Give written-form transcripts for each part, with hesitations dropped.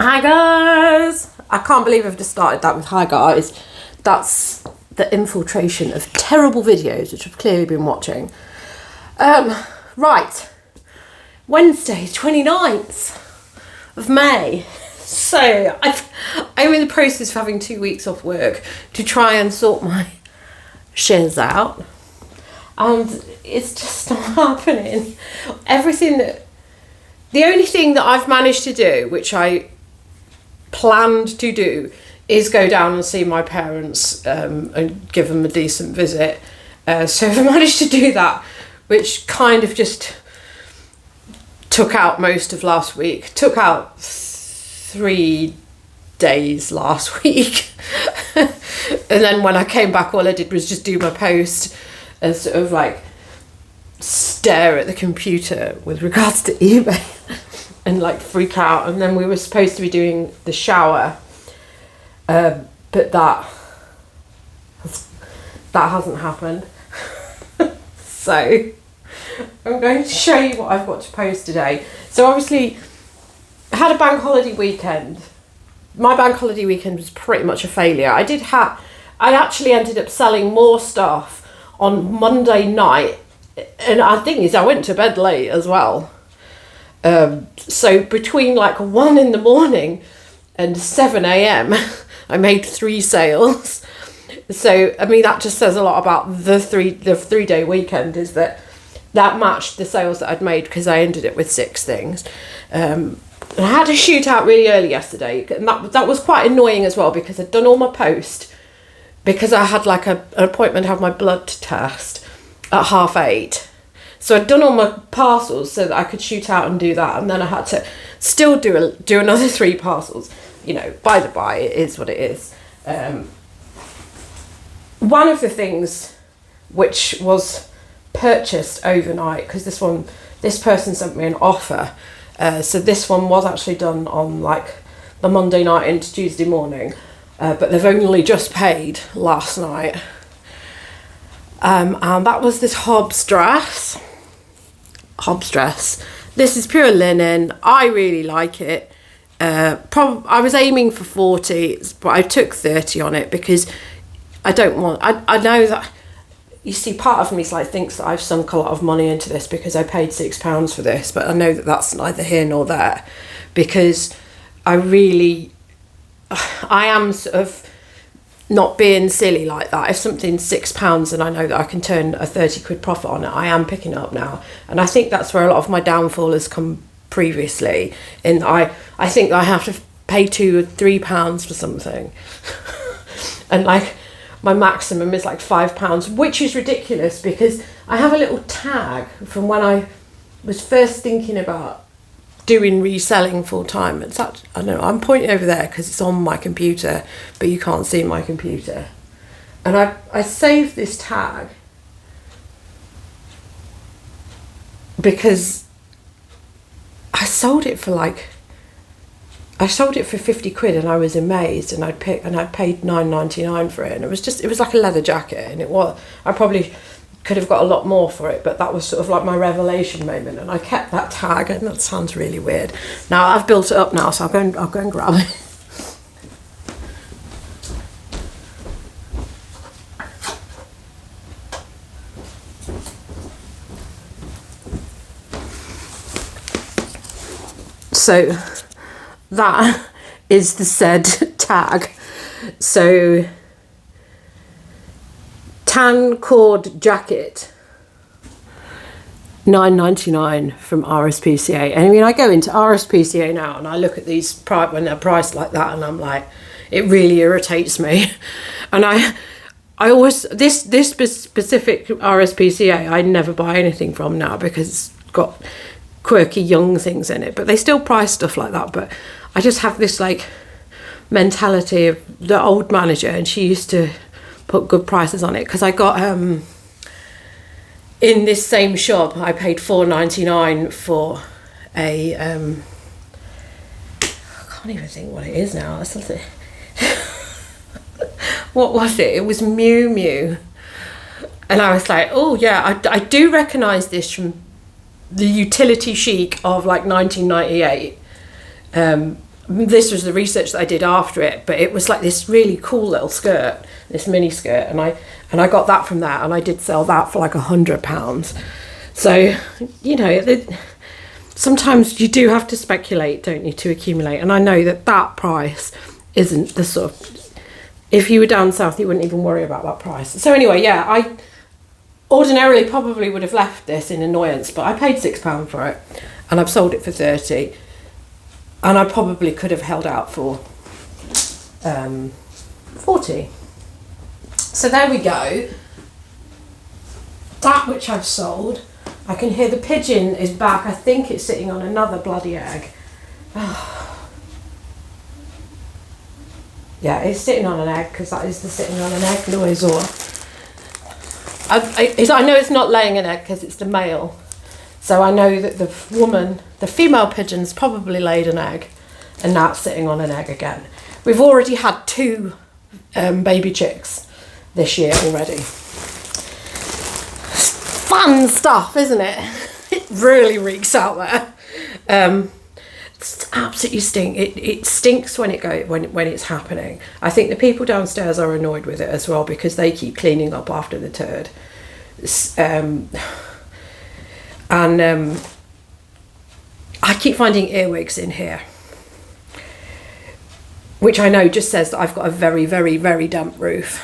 Hi guys! I can't believe I've just started that with hi guys. That's the infiltration of terrible videos which I've clearly been watching. Right. Wednesday, 29th of May. So I'm in the process of having 2 weeks off work to try and sort my shares out. And it's just not happening. The only thing that I've managed to do, which I planned to do, is go down and see my parents and give them a decent visit. So I've managed to do that, which kind of just took out most of last week. Took out 3 days last week. And then when I came back, all I did was just do my post and sort of like stare at the computer with regards to eBay and like freak out. And then we were supposed to be doing the shower, but that hasn't happened. So I'm going to show you what I've got to post today. So obviously I had a bank holiday weekend. My bank holiday weekend was pretty much a failure. I actually ended up selling more stuff on Monday night, and the thing is I went to bed late as well. So between like 1 in the morning and 7 a.m. I made 3 sales. So I mean that just says a lot about the 3-day weekend, is that matched the sales that I'd made, because I ended it with 6 things. And I had to shoot out really early yesterday, and that was quite annoying as well, because I'd done all my post, because I had like an appointment to have my blood test at 8:30. So I'd done all my parcels so that I could shoot out and do that, and then I had to still do another 3 parcels. You know, by the by, it is what it is. One of the things which was purchased overnight, because this person sent me an offer, so this one was actually done on like the Monday night into Tuesday morning, but they've only just paid last night. And that was this Hobbs dress. This is pure linen. I really like it. I was aiming for 40, but I took 30 on it, because I know that, you see, part of me thinks that I've sunk a lot of money into this because I paid £6 for this, but I know that that's neither here nor there, because I am sort of not being silly like that. If something's £6 and I know that I can turn a 30 quid profit on it, I am picking it up now. And I think that's where a lot of my downfall has come previously. And I think I have to pay £2 or £3 for something. And like my maximum is like £5, which is ridiculous, because I have a little tag from when I was first thinking about doing reselling full time. It's I don't know, I'm pointing over there because it's on my computer, but you can't see my computer. And I saved this tag because I sold it for 50 quid, and I was amazed, and I'd paid £9.99 for it, and it was like a leather jacket, and I probably could have got a lot more for it, but that was sort of like my revelation moment, and I kept that tag. And that sounds really weird. Now I've built it up now, so I'll go and grab it. So that is the said tag. So tan cord jacket, £9.99 from RSPCA. And I mean, I go into RSPCA now and I look at these when they're priced like that, and I'm like, it really irritates me. And I always, this specific RSPCA I never buy anything from now, because it's got quirky young things in it, but they still price stuff like that. But I just have this like mentality of the old manager, and she used to put good prices on it, because I got in this same shop I paid £4.99 for a I can't even think what it is now. What was it? It was Miu Miu, and I was like, oh yeah, I do recognise this from the utility chic of like 1998. this was the research that I did after it, but it was like this really cool little skirt, this mini skirt, and I got that from that, and I did sell that for like £100. So, you know, sometimes you do have to speculate, don't you, to accumulate. And I know that that price isn't the sort of, if you were down south, you wouldn't even worry about that price. So anyway, yeah, I ordinarily probably would have left this in annoyance, but I paid £6 for it, and I've sold it for 30. And I probably could have held out for 40. So there we go. That which I've sold. I can hear the pigeon is back. I think it's sitting on another bloody egg. Yeah, it's sitting on an egg, because that is the sitting on an egg noise. Or I know it's not laying an egg because it's the male. So I know that the female pigeon's probably laid an egg, and now it's sitting on an egg again. We've already had 2 baby chicks this year already. Fun stuff, isn't it? It really reeks out there. It's absolutely stink. It stinks when it's happening. I think the people downstairs are annoyed with it as well, because they keep cleaning up after the turd. And I keep finding earwigs in here, which I know just says that I've got a very, very, very damp roof.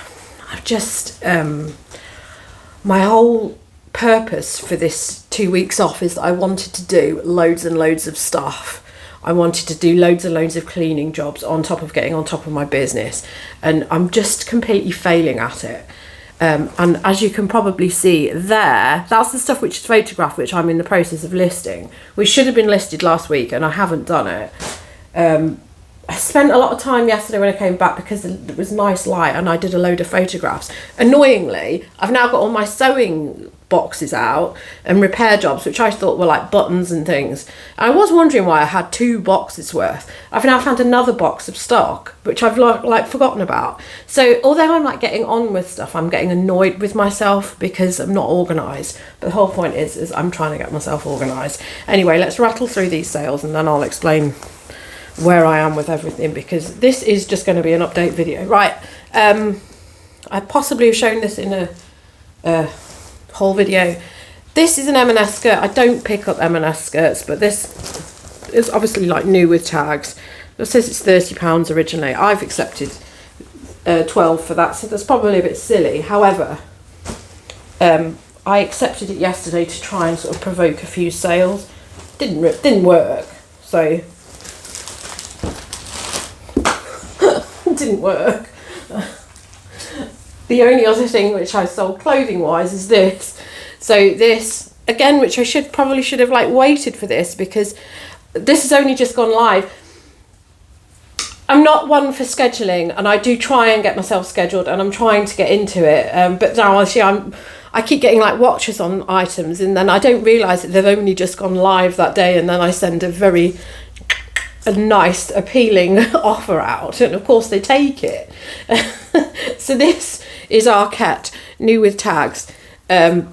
I've just, my whole purpose for this 2 weeks off is that I wanted to do loads and loads of stuff. I wanted to do loads and loads of cleaning jobs on top of getting on top of my business, and I'm just completely failing at it. And as you can probably see there, that's the stuff which is photographed, which I'm in the process of listing, which should have been listed last week, and I haven't done it. I spent a lot of time yesterday when I came back, because it was nice light, and I did a load of photographs. Annoyingly, I've now got all my sewing boxes out and repair jobs, which I thought were like buttons and things. I was wondering why I had 2 boxes worth. I've now found another box of stock, which I've like forgotten about. So although I'm like getting on with stuff, I'm getting annoyed with myself because I'm not organised. But the whole point is I'm trying to get myself organised. Anyway, let's rattle through these sales, and then I'll explain where I am with everything, because this is just going to be an update video. Right, I possibly have shown this in a whole video. This is an M&S skirt. I don't pick up M&S skirts, but this is obviously like new with tags. It says it's £30 originally. I've accepted 12 for that, so that's probably a bit silly. However, I accepted it yesterday to try and sort of provoke a few sales. Didn't work, so didn't work. The only other thing which I sold clothing wise is this. So this again, which I probably should have like waited for this, because this has only just gone live. I'm not one for scheduling, and I do try and get myself scheduled, and I'm trying to get into it. But now actually I keep getting like watches on items, and then I don't realise that they've only just gone live that day, and then I send a nice appealing offer out, and of course they take it. So this is Arquette, new with tags. I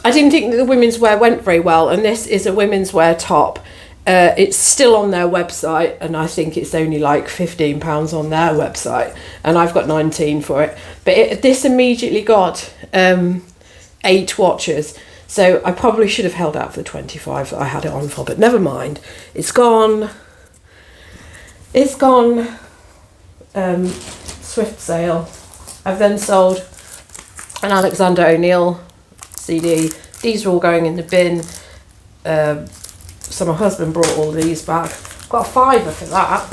didn't think that the women's wear went very well, and this is a women's wear top. It's still on their website, and I think it's only like £15 on their website, and I've got 19 for it. But this immediately got 8 watches, so I probably should have held out for the 25 that I had it on for, but never mind. It's gone. It's gone. Swift sale. I've then sold an Alexander O'Neill CD. These are all going in the bin. So my husband brought all these back. Got a £5 for that.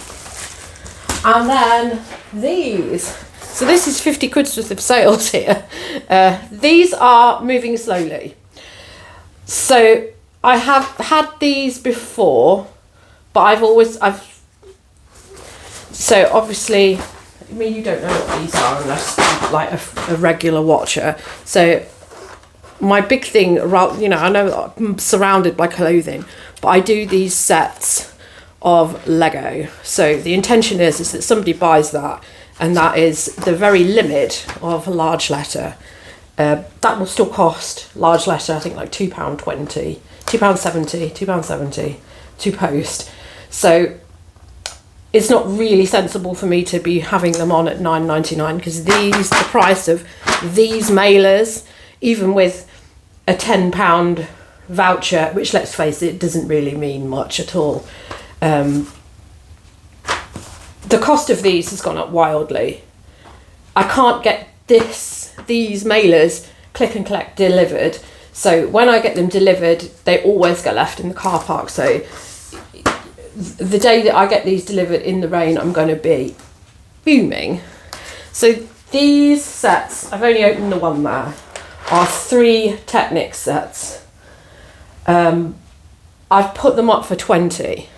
And then these. So this is 50 quid's worth of sales here. These are moving slowly. So I have had these before, but so obviously, I mean, you don't know what these are unless you're like a regular watcher. So my big thing, you know, I know I'm surrounded by clothing, but I do these sets of Lego. So the intention is that somebody buys that, and that is the very limit of a large letter. That will still cost large letter, I think like £2.20, £2.70 to post. So it's not really sensible for me to be having them on at £9.99, because the price of these mailers, even with a £10 voucher, which, let's face it, doesn't really mean much at all. The cost of these has gone up wildly. I can't get these mailers click and collect delivered. So when I get them delivered, they always get left in the car park. So the day that I get these delivered in the rain, I'm going to be booming. So these sets, I've only opened the one there, are 3 Technics sets. I've put them up for 20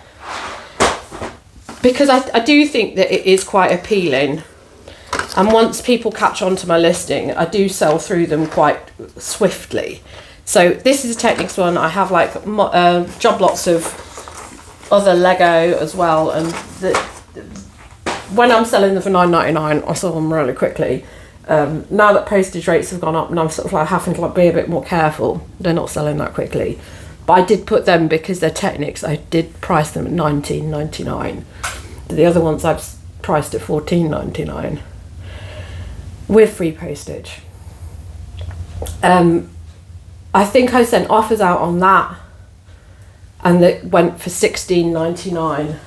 because I do think that it is quite appealing. And once people catch on to my listing, I do sell through them quite swiftly. So this is a Technics one. I have like job lots of other Lego as well, and when I'm selling them for £9.99, I sell them really quickly. Now that postage rates have gone up and I'm sort of like having to like be a bit more careful, they're not selling that quickly. But I did put them, because they're Technics, I did price them at £19.99. The other ones I've priced at £14.99 with free postage. I think I sent offers out on that, and it went for £16.99,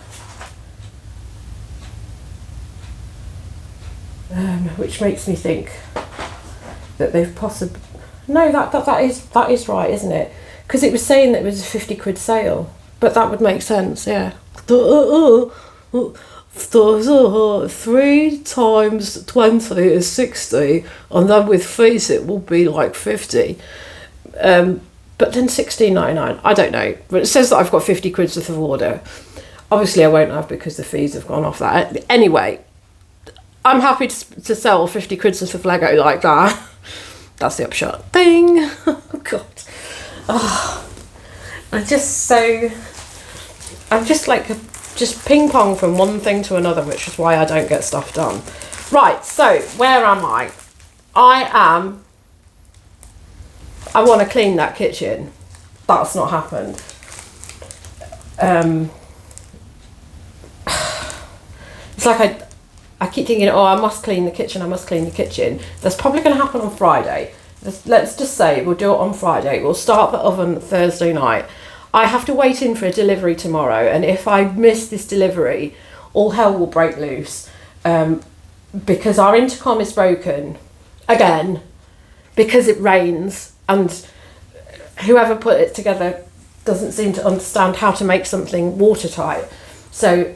which makes me think that they've possibly... No, that is right, isn't it? Because it was saying that it was a £50 sale, but that would make sense, yeah. 3 times 20 is 60, and then with fees it will be like 50. But then £16.99, I don't know. But it says that I've got £50 worth of order. Obviously I won't have, because the fees have gone off that. Anyway, I'm happy to sell £50 worth of Lego like that. That's the upshot. Bing! Oh God. Oh, I'm just like just ping pong from one thing to another, which is why I don't get stuff done. Right, so where am I? I want to clean that kitchen. That's not happened. It's like I keep thinking, oh, I must clean the kitchen, I must clean the kitchen. That's probably going to happen on Friday. Let's just say we'll do it on Friday. We'll start the oven Thursday night. I have to wait in for a delivery tomorrow, and if I miss this delivery, all hell will break loose, because our intercom is broken again, because it rains, and whoever put it together doesn't seem to understand how to make something watertight. So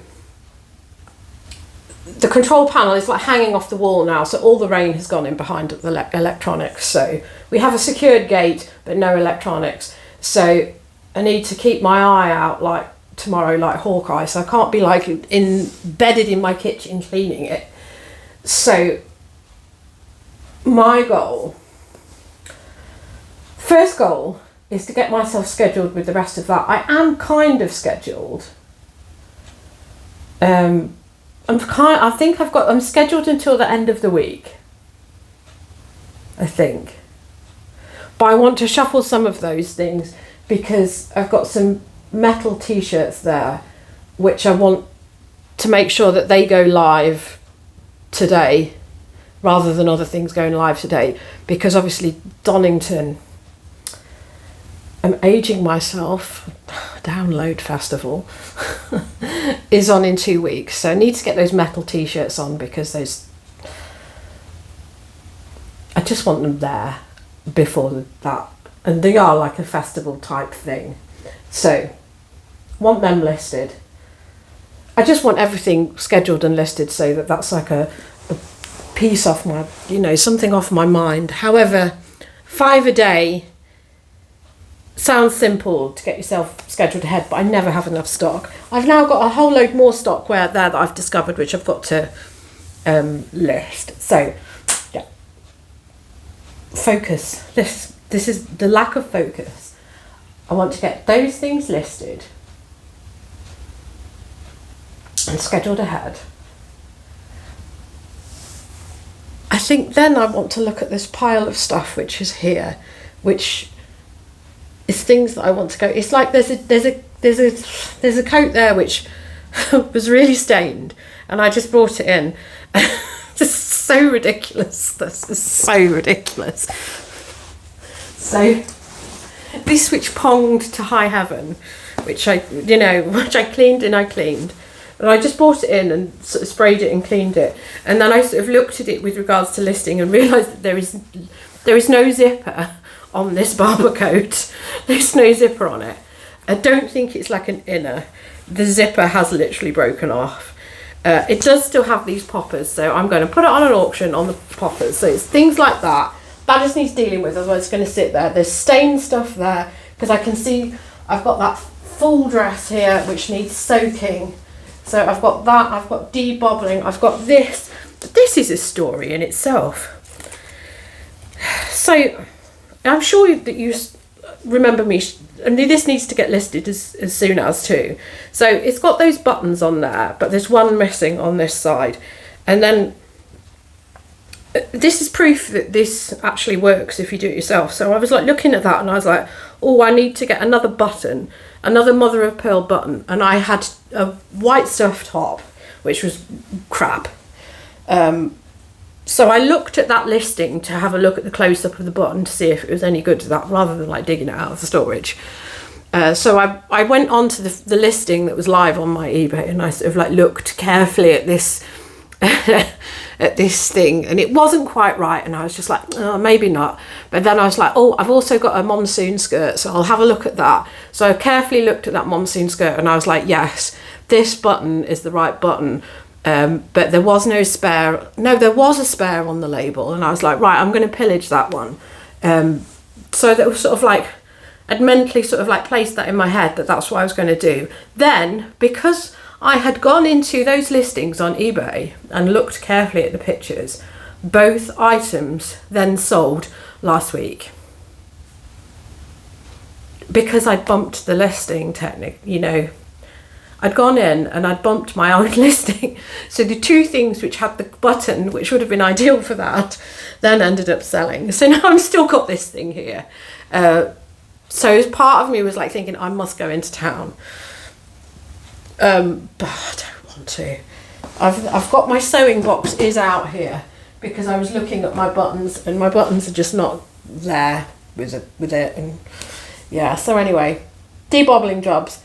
the control panel is like hanging off the wall now, so all the rain has gone in behind the electronics. So we have a secured gate but no electronics, so I need to keep my eye out like tomorrow, like Hawkeye, so I can't be like embedded in my kitchen cleaning it. So my first goal is to get myself scheduled with the rest of that. I am kind of scheduled. I'm scheduled until the end of the week, I think. But I want to shuffle some of those things, because I've got some metal t-shirts there, which I want to make sure that they go live today, rather than other things going live today, because obviously Donington, I'm aging myself, Download Festival is on in 2 weeks, so I need to get those metal t-shirts on, because I just want them there before that, and they are like a festival type thing, so want them listed. I just want everything scheduled and listed, so that's like a piece off my, something off my mind. However, 5 a day sounds simple to get yourself scheduled ahead, but I never have enough stock. I've now got a whole load more stock there that I've discovered, which I've got to list. So yeah, focus. This is the lack of focus. I want to get those things listed and scheduled ahead. I think then I want to look at this pile of stuff which is here, which is things that I want to go. It's like there's a coat there which was really stained, and I just brought it in. This is so ridiculous. This is so ridiculous. So this, which ponged to high heaven, which I cleaned and I cleaned. And I just brought it in and sort of sprayed it and cleaned it. And then I sort of looked at it with regards to listing and realised that there is no zipper on this barber coat. There's no zipper on it. I don't think it's like an inner. The zipper has literally broken off. It does still have these poppers, so I'm going to put it on an auction on the poppers. So it's things like that. That just needs dealing with, otherwise it's going to sit there. There's stained stuff there, because I can see I've got that full dress here which needs soaking. So I've got that, I've got debobbling, I've got this. This is a story in itself. So I'm sure that you remember me, and this needs to get listed as soon as too. So it's got those buttons on there, but there's one missing on this side. And then this is proof that this actually works if you do it yourself. So I was like looking at that and I was like, oh, I need to get another button, another mother of pearl button. And I had a white stuff top, which was crap. So I looked at that listing to have a look at the close-up of the button to see if it was any good to that, rather than like digging it out of the storage. So I went on to the listing that was live on my eBay, and I sort of like looked carefully at this at this thing, and it wasn't quite right, and I was just like, oh, maybe not. But then I was like, oh, I've also got a monsoon skirt, so I'll have a look at that. So I carefully looked at that monsoon skirt, and I was like, yes, this button is the right button. But there was no spare. No, there was a spare on the label, and I was like, right, I'm going to pillage that one. So that was sort of like, I'd mentally sort of like placed that in my head that that's what I was going to do. Then, because I had gone into those listings on eBay and looked carefully at the pictures, both items then sold last week. Because I'd bumped the listing technique, I'd gone in and I'd bumped my own listing. So the two things which had the button, which would have been ideal for that, then ended up selling. So now I've still got this thing here. So as part of me was like thinking, I must go into town. But I don't want to. I've got my sewing box is out here because I was looking at my buttons and my buttons are just not there with it. And yeah, so anyway, debobbling jobs.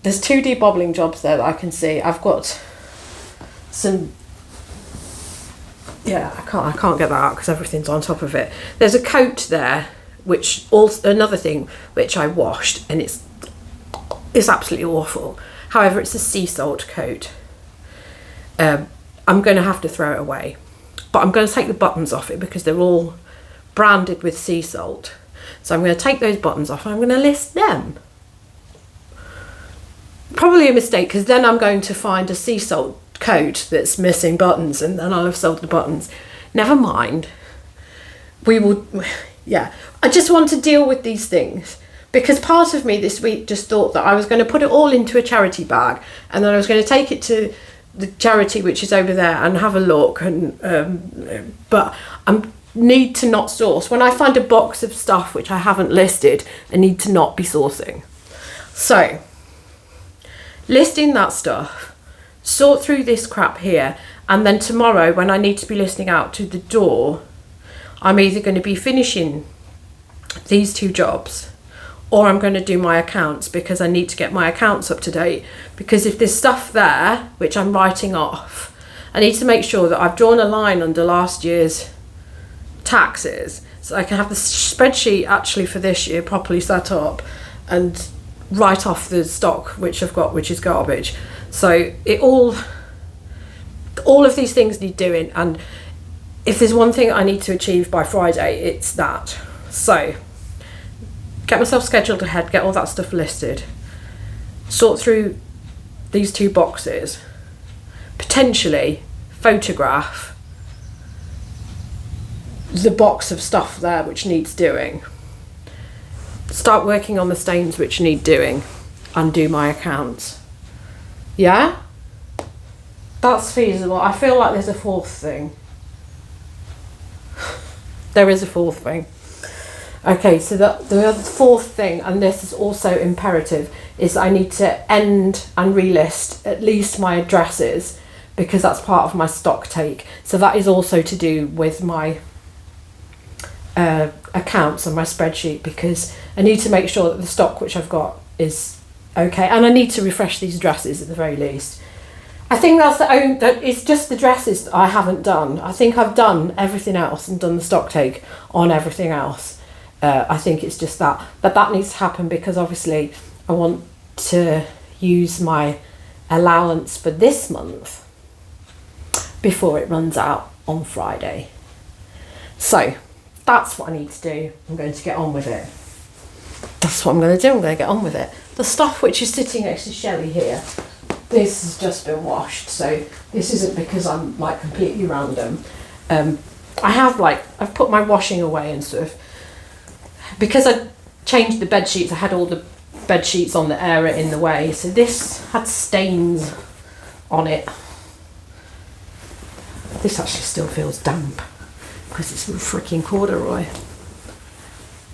There's 2 debobbling jobs there that I can see. I've got some, yeah, I can't get that out because everything's on top of it. There's a coat there, which also another thing which I washed, and it's absolutely awful. However, it's a sea salt coat. I'm going to have to throw it away, but I'm going to take the buttons off it because they're all branded with sea salt. So I'm going to take those buttons off and I'm going to list them. Probably a mistake, because then I'm going to find a sea salt coat that's missing buttons, and then I'll have sold the buttons. Never mind. We will, yeah. I just want to deal with these things, because part of me this week just thought that I was going to put it all into a charity bag, and then I was going to take it to the charity which is over there and have a look. And but I need to not source. When I find a box of stuff which I haven't listed, I need to not be sourcing. So, listing that stuff, sort through this crap here, and then tomorrow when I need to be listening out to the door, I'm either going to be finishing these 2 jobs, or I'm going to do my accounts, because I need to get my accounts up to date. Because if there's stuff there which I'm writing off, I need to make sure that I've drawn a line under last year's taxes, so I can have the spreadsheet actually for this year properly set up and write off the stock which I've got, which is garbage. So all of these things need doing, and if there's one thing I need to achieve by Friday, it's that. So get myself scheduled ahead, get all that stuff listed, sort through these 2 boxes, potentially photograph the box of stuff there which needs doing, start working on the stains which need doing, and do my accounts. Yeah? That's feasible. I feel like there's a 4th thing. There is a 4th thing. Okay, so the 4th thing, and this is also imperative, is I need to end and relist at least my addresses, because that's part of my stock take. So that is also to do with my accounts on my spreadsheet, because I need to make sure that the stock which I've got is okay, and I need to refresh these addresses at the very least. I think that it's just the dresses that I haven't done. I think I've done everything else and done the stock take on everything else. I think it's just that needs to happen, because obviously I want to use my allowance for this month before it runs out on Friday. So that's what I need to do. I'm going to get on with it. That's what I'm going to do. I'm going to get on with it. The stuff which is sitting next to Shelley here, this has just been washed, so this isn't because I'm like completely random. I've put my washing away and sort of, because I changed the bed sheets, I had all the bed sheets on the area in the way, so this had stains on it. This actually still feels damp because it's freaking corduroy.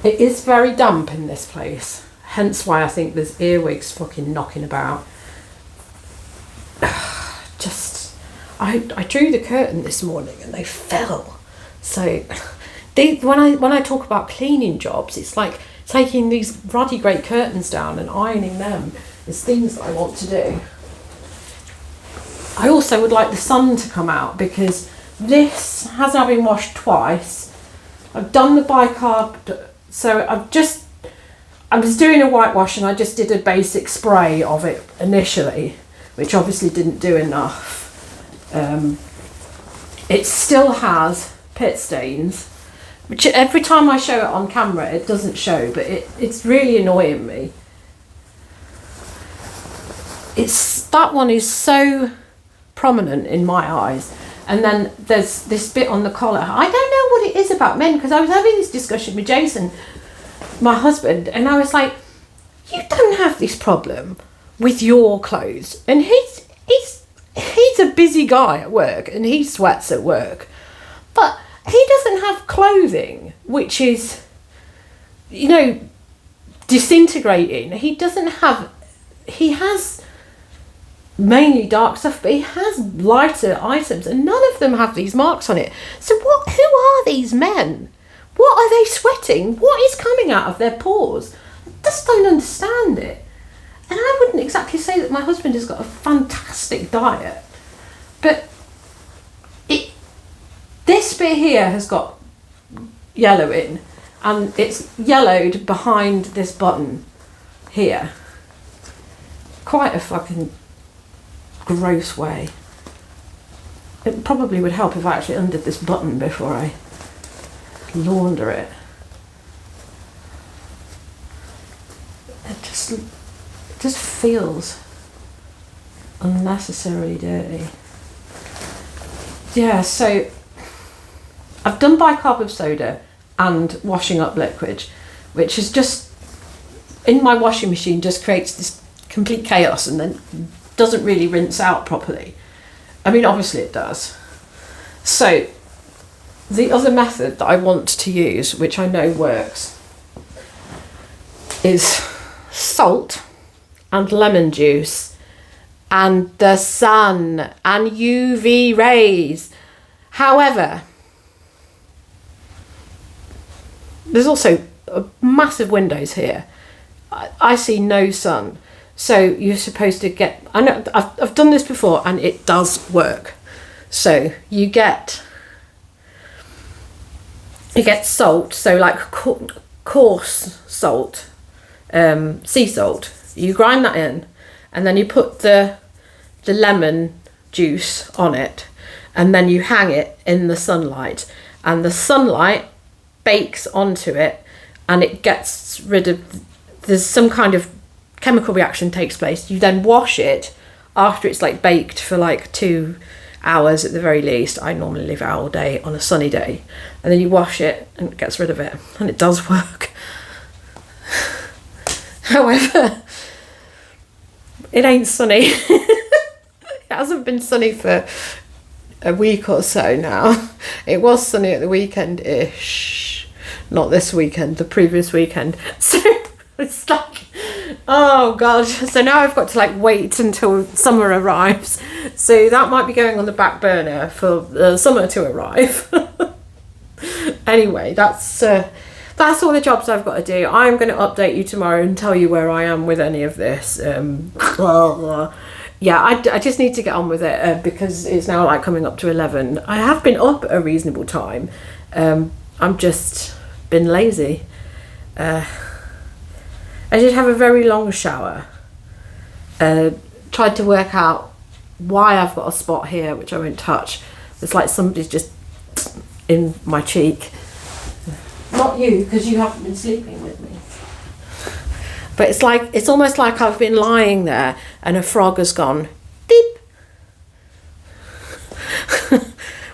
It is very damp in this place, hence why I think there's earwigs fucking knocking about. I drew the curtain this morning and they fell. So when I talk about cleaning jobs, it's like taking these ruddy great curtains down and ironing them is things that I want to do. I also would like the sun to come out, because this has now been washed twice. I've done the bicarb, so I was doing a whitewash and I just did a basic spray of it initially, which obviously didn't do enough. It still has pit stains, which every time I show it on camera it doesn't show, but it's really annoying me. That one is so prominent in my eyes. And then there's this bit on the collar. I don't know what it is about men, because I was having this discussion with Jason, my husband, and I was like, you don't have this problem with your clothes. And he's a busy guy at work and he sweats at work, but he doesn't have clothing which is, disintegrating. He has mainly dark stuff, but he has lighter items and none of them have these marks on it. So who are these men? What are they sweating? What is coming out of their pores? I just don't understand it. And I wouldn't exactly say that my husband has got a fantastic diet, but this bit here has got yellow in, and it's yellowed behind this button here. Quite a fucking gross way. It probably would help if I actually undid this button before I launder it. It just feels unnecessarily dirty. Yeah, so I've done bicarb of soda and washing up liquid, which is just in my washing machine just creates this complete chaos and then doesn't really rinse out properly. I mean, obviously it does. So the other method that I want to use, which I know works, is salt and lemon juice and the sun and UV rays. However, there's also massive windows here. I see no sun. So you're supposed to get, I know I've done this before and it does work. So you get salt, so like coarse salt, sea salt. You grind that in and then you put the lemon juice on it and then you hang it in the sunlight, and the sunlight bakes onto it and it gets rid of, there's some kind of chemical reaction takes place. You then wash it after it's like baked for like 2 hours at the very least. I normally leave it out all day on a sunny day, and then you wash it and it gets rid of it, and it does work. However, it ain't sunny. It hasn't been sunny for a week or so now. It was sunny at the weekend-ish, not this weekend, the previous weekend. So it's like Oh god, so now I've got to like wait until summer arrives, so that might be going on the back burner for summer to arrive. Anyway, that's all the jobs I've got to do. I'm going to update you tomorrow and tell you where I am with any of this. Yeah, I just need to get on with it because it's now like coming up to 11. I have been up a reasonable time. I'm just been lazy. I did have a very long shower. Tried to work out why I've got a spot here, which I won't touch. It's like somebody's just in my cheek. Not you, because you haven't been sleeping with me. But it's almost like I've been lying there and a frog has gone beep.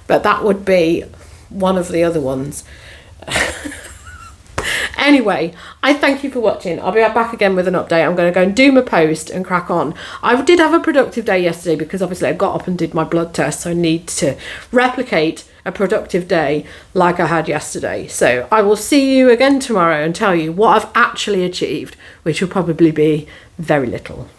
But that would be one of the other ones. Anyway, I thank you for watching. I'll be right back again with an update. I'm going to go and do my post and crack on. I did have a productive day yesterday because obviously I got up and did my blood test, so I need to replicate a productive day like I had yesterday. So I will see you again tomorrow and tell you what I've actually achieved, which will probably be very little.